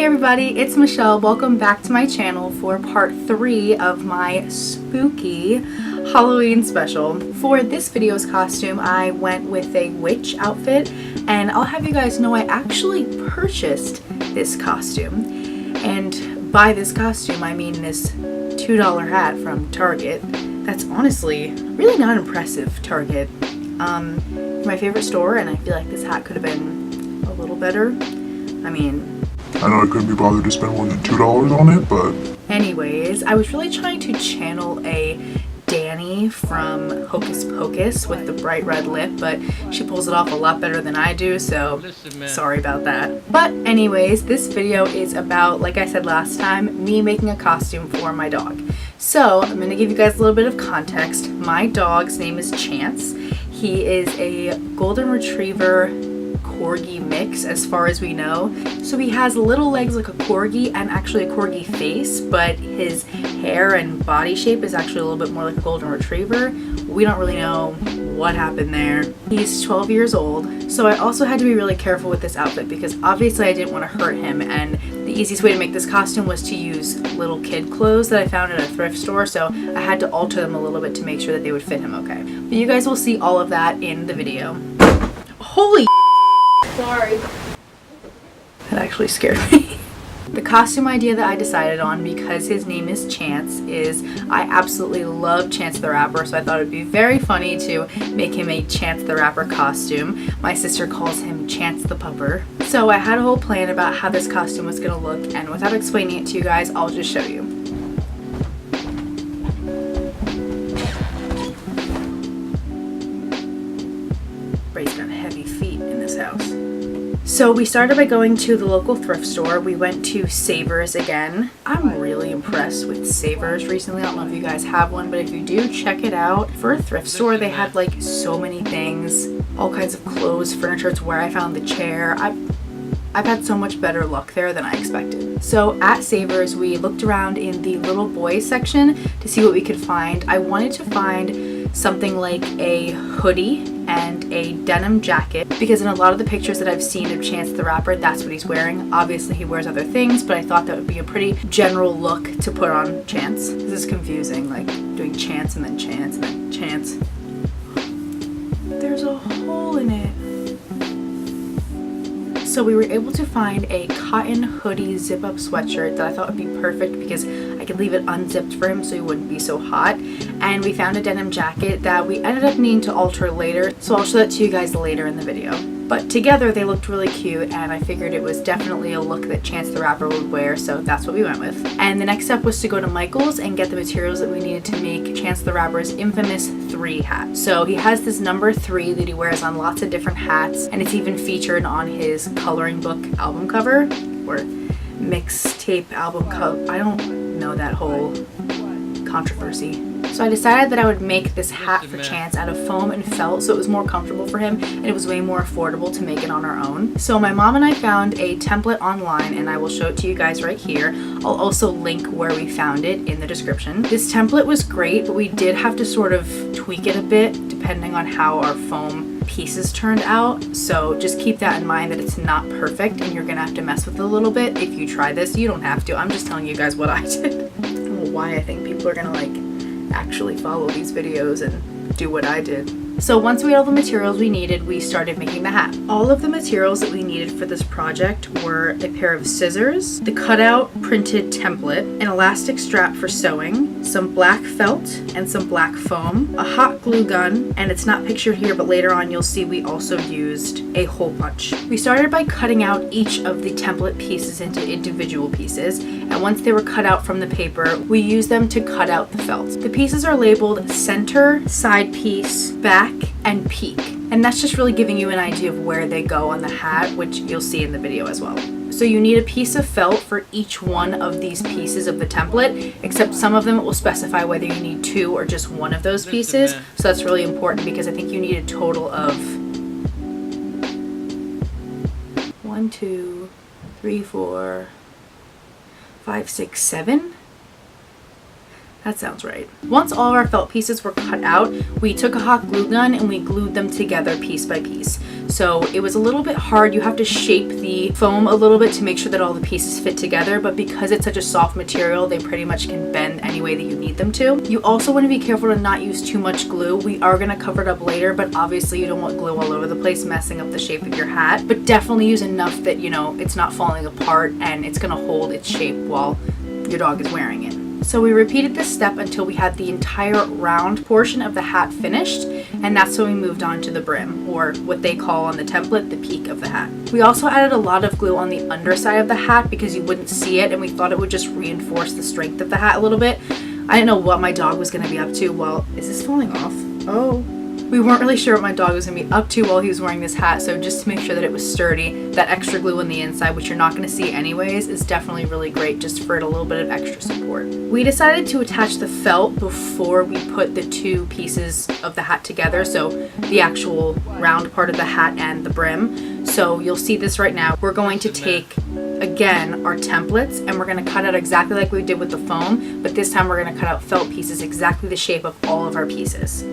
Hey everybody, it's Michelle. Welcome back to my channel for part 3 of my spooky Halloween special. For this video's costume, I went with a witch outfit, and I'll have you guys know I actually purchased this costume. And by this costume, I mean this $2 hat from Target. That's honestly really not impressive, Target. My favorite store, and I feel like this hat could have been a little better. I know I couldn't be bothered to spend more than $2 on it, but... Anyways, I was really trying to channel a Danny from Hocus Pocus with the bright red lip, but she pulls it off a lot better than I do, so sorry about that. But anyways, this video is about, like I said last time, me making a costume for my dog. So I'm going to give you guys a little bit of context. My dog's name is Chance. He is a golden retriever corgi mix as far as we know. So he has little legs like a corgi and actually a corgi face, but his hair and body shape is actually a little bit more like a golden retriever. We don't really know what happened there. He's 12 years old, so I also had to be really careful with this outfit because obviously I didn't want to hurt him, and the easiest way to make this costume was to use little kid clothes that I found at a thrift store, so I had to alter them a little bit to make sure that they would fit him okay. But you guys will see all of that in the video. Holy sorry. That actually scared me. The costume idea that I decided on, because his name is Chance, is I absolutely love Chance the Rapper, so I thought it would be very funny to make him a Chance the Rapper costume. My sister calls him Chance the Pupper. So I had a whole plan about how this costume was going to look, and without explaining it to you guys, I'll just show you. Bray's got heavy feet in this house. So we started by going to the local thrift store. We went to Savers again. I'm really impressed with Savers recently. I don't know if you guys have one, but if you do, check it out. For a thrift store, they had like so many things, all kinds of clothes, furniture. It's where I found the chair. I've had so much better luck there than I expected. So at Savers, we looked around in the little boys section to see what we could find. I wanted to find something like a hoodie and a denim jacket, because in a lot of the pictures that I've seen of Chance the Rapper, that's what he's wearing. Obviously he wears other things, but I thought that would be a pretty general look to put on Chance. This is confusing, like doing Chance and then Chance and then Chance. There's a hole in it. So we were able to find a cotton hoodie zip-up sweatshirt that I thought would be perfect because I could leave it unzipped for him so he wouldn't be so hot. And we found a denim jacket that we ended up needing to alter later, so I'll show that to you guys later in the video. But together they looked really cute, and I figured it was definitely a look that Chance the Rapper would wear, so that's what we went with. And the next step was to go to Michael's and get the materials that we needed to make Chance the Rapper's infamous 3 hat. So he has this number 3 that he wears on lots of different hats, and it's even featured on his coloring book album cover, or mixtape album cover. I don't know that whole controversy. So I decided that I would make this hat for Chance out of foam and felt so it was more comfortable for him, and it was way more affordable to make it on our own. So my mom and I found a template online, and I will show it to you guys right here. I'll also link where we found it in the description. This template was great, but we did have to sort of tweak it a bit depending on how our foam pieces turned out. So just keep that in mind, that it's not perfect and you're gonna have to mess with it a little bit if you try this. You don't have to. I'm just telling you guys what I did. I don't know why I think people are gonna like actually follow these videos and do what I did. So once we had all the materials we needed, we started making the hat. All of the materials that we needed for this project were a pair of scissors, the cutout printed template, an elastic strap for sewing, some black felt and some black foam, a hot glue gun, and it's not pictured here, but later on you'll see we also used a hole punch. We started by cutting out each of the template pieces into individual pieces, and once they were cut out from the paper, we used them to cut out the felt. The pieces are labeled center, side piece, back, and peak, and that's just really giving you an idea of where they go on the hat, which you'll see in the video as well. So you need a piece of felt for each one of these pieces of the template, except some of them it will specify whether you need 2 or just 1 of those pieces. So that's really important because I think you need a total of 1, 2, 3, 4, 5, 6, 7. That sounds right. Once all of our felt pieces were cut out, we took a hot glue gun and we glued them together piece by piece. So it was a little bit hard. You have to shape the foam a little bit to make sure that all the pieces fit together, but because it's such a soft material, they pretty much can bend any way that you need them to. You also want to be careful to not use too much glue. We are going to cover it up later, but obviously you don't want glue all over the place messing up the shape of your hat, but definitely use enough that, you know, it's not falling apart and it's going to hold its shape while your dog is wearing it. So we repeated this step until we had the entire round portion of the hat finished, and that's when we moved on to the brim, or what they call on the template, the peak of the hat. We also added a lot of glue on the underside of the hat because you wouldn't see it, and we thought it would just reinforce the strength of the hat a little bit. I didn't know what my dog was going to be up to. Well, is this falling off? Oh. We weren't really sure what my dog was going to be up to while he was wearing this hat, so just to make sure that it was sturdy, that extra glue on the inside, which you're not going to see anyways, is definitely really great just for a little bit of extra support. We decided to attach the felt before we put the two pieces of the hat together, so the actual round part of the hat and the brim. So you'll see this right now. We're going to take, again, our templates, and we're going to cut out exactly like we did with the foam, but this time we're going to cut out felt pieces exactly the shape of all of our pieces.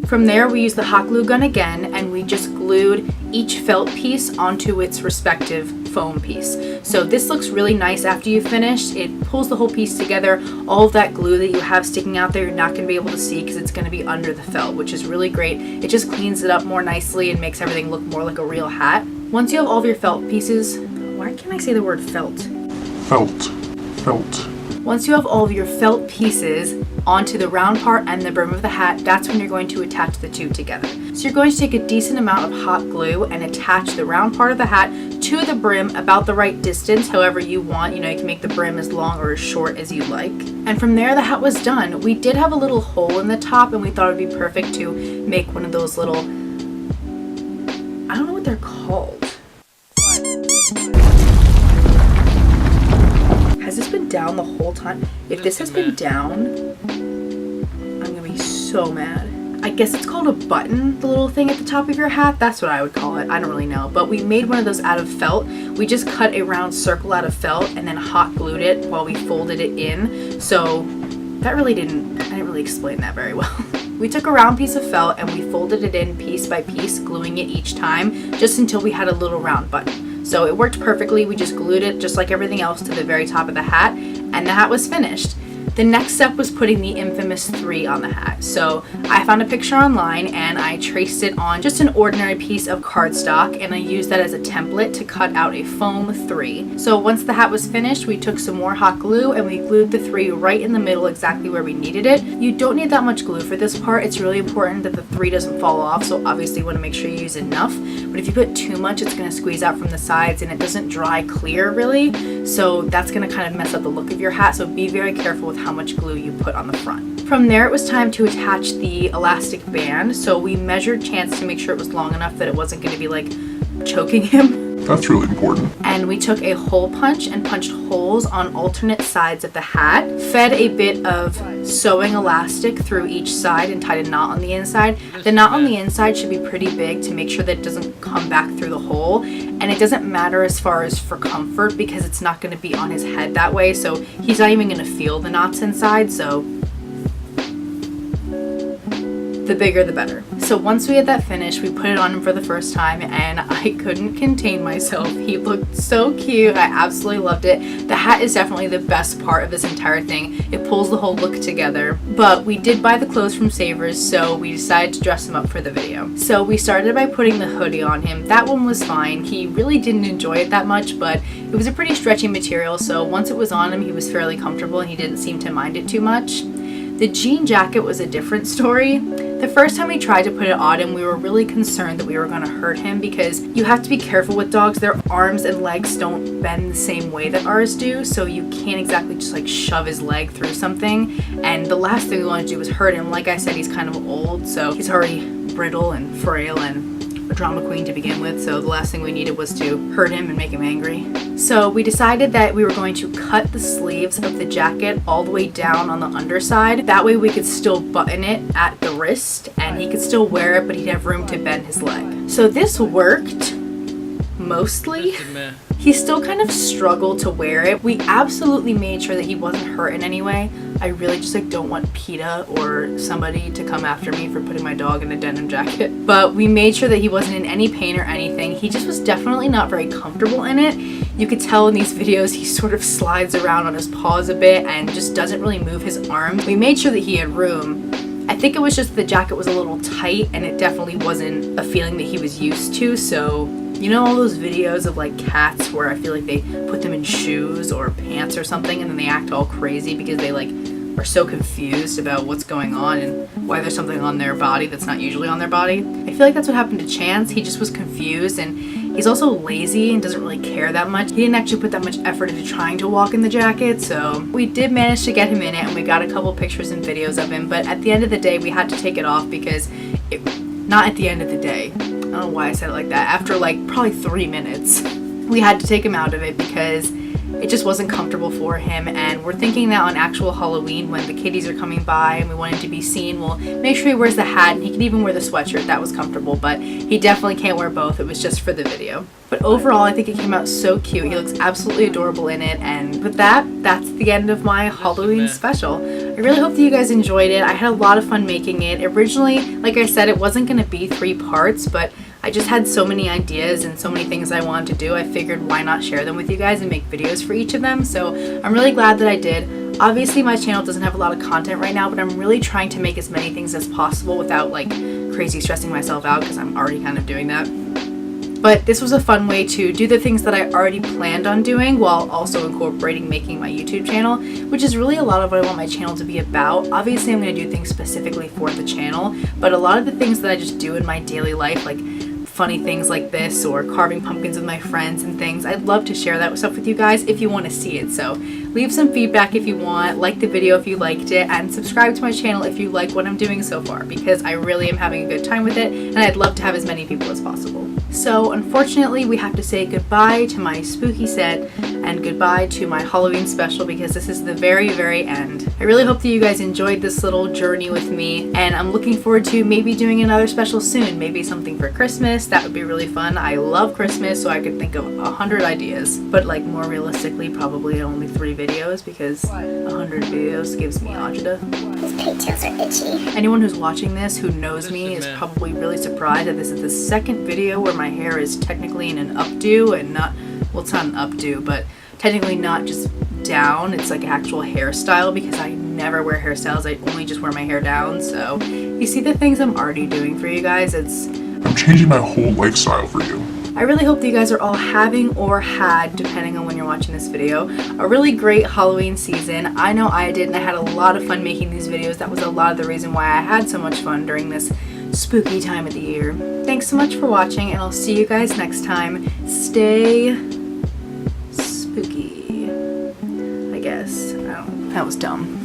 From there, we used the hot glue gun again, and we just glued each felt piece onto its respective foam piece. So this looks really nice after you finish. It pulls the whole piece together. All of that glue that you have sticking out there, you're not going to be able to see because it's going to be under the felt, which is really great. It just cleans it up more nicely and makes everything look more like a real hat. Once you have all of your felt pieces, why can't I say the word felt? Felt. Once you have all of your felt pieces onto the round part and the brim of the hat, that's when you're going to attach the two together. So you're going to take a decent amount of hot glue and attach the round part of the hat to the brim about the right distance, however you want. You know, you can make the brim as long or as short as you like. And from there, the hat was done. We did have a little hole in the top, and we thought it would be perfect to make one of those little, I don't know what they're called. Has this been down the whole time? If this has been down, I'm gonna be so mad. I guess it's called a button, the little thing at the top of your hat. That's what I would call it. I don't really know. But we made one of those out of felt. We just cut a round circle out of felt and then hot glued it while we folded it in. So that really I didn't really explain that very well. We took a round piece of felt and we folded it in piece by piece, gluing it each time, just until we had a little round button. So it worked perfectly. We just glued it just like everything else to the very top of the hat, and the hat was finished. The next step was putting the infamous 3 on the hat. So I found a picture online and I traced it on just an ordinary piece of cardstock, and I used that as a template to cut out a foam 3. So once the hat was finished, we took some more hot glue and we glued the 3 right in the middle, exactly where we needed it. You don't need that much glue for this part. It's really important that the 3 doesn't fall off, so obviously you want to make sure you use enough. But if you put too much, it's going to squeeze out from the sides and it doesn't dry clear really. So that's going to kind of mess up the look of your hat, so be very careful with how much glue you put on the front. From there, it was time to attach the elastic band. So we measured Chance to make sure it was long enough that it wasn't going to be like choking him. That's really important. And we took a hole punch and punched holes on alternate sides of the hat, fed a bit of sewing elastic through each side and tied a knot on the inside. The knot on the inside should be pretty big to make sure that it doesn't come back through the hole. And it doesn't matter as far as for comfort because it's not going to be on his head that way. So he's not even going to feel the knots inside. So the bigger the better. So once we had that finished, we put it on him for the first time and I couldn't contain myself. He looked so cute. I absolutely loved it. The hat is definitely the best part of this entire thing. It pulls the whole look together. But we did buy the clothes from Savers, so we decided to dress him up for the video. So we started by putting the hoodie on him. That one was fine. He really didn't enjoy it that much, but it was a pretty stretchy material, so once it was on him, he was fairly comfortable and he didn't seem to mind it too much. The jean jacket was a different story. The first time we tried to put it on him, we were really concerned that we were going to hurt him because you have to be careful with dogs. Their arms and legs don't bend the same way that ours do, so you can't exactly just like shove his leg through something. And the last thing we wanted to do was hurt him. Like I said, he's kind of old, so he's already brittle and frail and a drama queen to begin with, so the last thing we needed was to hurt him and make him angry. So we decided that we were going to cut the sleeves of the jacket all the way down on the underside. That way we could still button it at the wrist and he could still wear it, but he'd have room to bend his leg. So this worked mostly. He still kind of struggled to wear it. We absolutely made sure that he wasn't hurt in any way. I really just like don't want PETA or somebody to come after me for putting my dog in a denim jacket. But we made sure that he wasn't in any pain or anything. He just was definitely not very comfortable in it. You could tell in these videos he sort of slides around on his paws a bit and just doesn't really move his arm. We made sure that he had room. I think it was just the jacket was a little tight and it definitely wasn't a feeling that he was used to. So, you know all those videos of like cats where I feel like they put them in shoes or pants or something and then they act all crazy because they like are so confused about what's going on and why there's something on their body that's not usually on their body. I feel like that's what happened to Chance. He just was confused and he's also lazy and doesn't really care that much. He didn't actually put that much effort into trying to walk in the jacket, so we did manage to get him in it and we got a couple pictures and videos of him, but at the end of the day we had to take it off because not at the end of the day. I don't know why I said it like that. After like probably 3 minutes, we had to take him out of it because it just wasn't comfortable for him, and we're thinking that on actual Halloween when the kiddies are coming by and we want him to be seen, we'll make sure he wears the hat and he can even wear the sweatshirt. That was comfortable, but he definitely can't wear both. It was just for the video. But overall, I think it came out so cute. He looks absolutely adorable in it, and with that, that's the end of my Halloween special. I really hope that you guys enjoyed it. I had a lot of fun making it. Originally, like I said, it wasn't going to be 3 parts, but I just had so many ideas and so many things I wanted to do. I figured why not share them with you guys and make videos for each of them. So I'm really glad that I did. Obviously my channel doesn't have a lot of content right now, but I'm really trying to make as many things as possible without like crazy stressing myself out because I'm already kind of doing that. But this was a fun way to do the things that I already planned on doing while also incorporating making my YouTube channel, which is really a lot of what I want my channel to be about. Obviously I'm going to do things specifically for the channel, but a lot of the things that I just do in my daily life, like funny things like this or carving pumpkins with my friends and things, I'd love to share that stuff with you guys if you want to see it. So leave some feedback if you want, like the video if you liked it, and subscribe to my channel if you like what I'm doing so far because I really am having a good time with it and I'd love to have as many people as possible. So unfortunately we have to say goodbye to my spooky set and goodbye to my Halloween special because this is the very, very end. I really hope that you guys enjoyed this little journey with me, and I'm looking forward to maybe doing another special soon, maybe something for Christmas. That would be really fun. I love Christmas, so I could think of 100 ideas, but like more realistically probably only 3 videos because 100 videos gives me agita. His pigtails are itchy. Anyone who's watching this who knows me is probably really surprised that this is the second video where my hair is technically in an updo and not, well, it's not an updo, but technically not just down. It's like actual hairstyle because I never wear hairstyles. I only just wear my hair down. So you see the things I'm already doing for you guys. I'm changing my whole lifestyle for you. I really hope that you guys are all having or had, depending on when you're watching this video, a really great Halloween season. I know I did, and I had a lot of fun making these videos. That was a lot of the reason why I had so much fun during this spooky time of the year. Thanks so much for watching, and I'll see you guys next time. Stay spooky, I guess. I don't know. That was dumb.